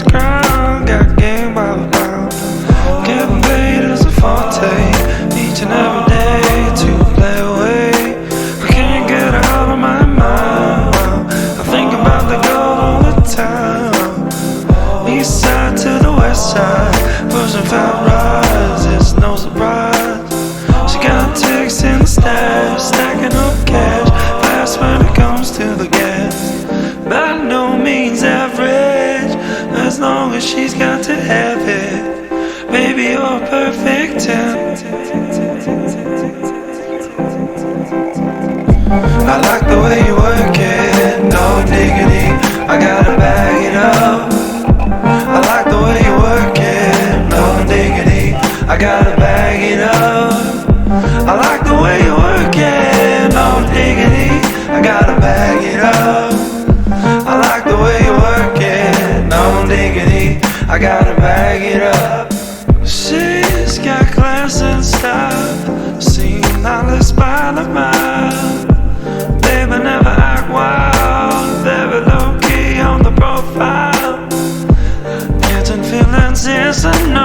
the ground, got game bottled down. Getting paid is a forte, each and every day to play away. I can't get her out of my mind. I think about the girl all the time. East side to the west side, pushing fat rides, it's no surprise. She got ticks in the stash, stacking up cash, fast when it comes to the gas. By no means average, as long as she's got to have it. Baby, you're a perfect 10. I like the way you work it, no diggity, I gotta bag it up. I like the way you work it, no diggity, I gotta bag it up. I like the way you work it, no diggity, I gotta bag it up. I like the way you work it, no diggity, I gotta bag it up. She's got class and style, seen knowledge by the mile. Baby, never act wild, very low key on the profile. Catching feelings, yes or no.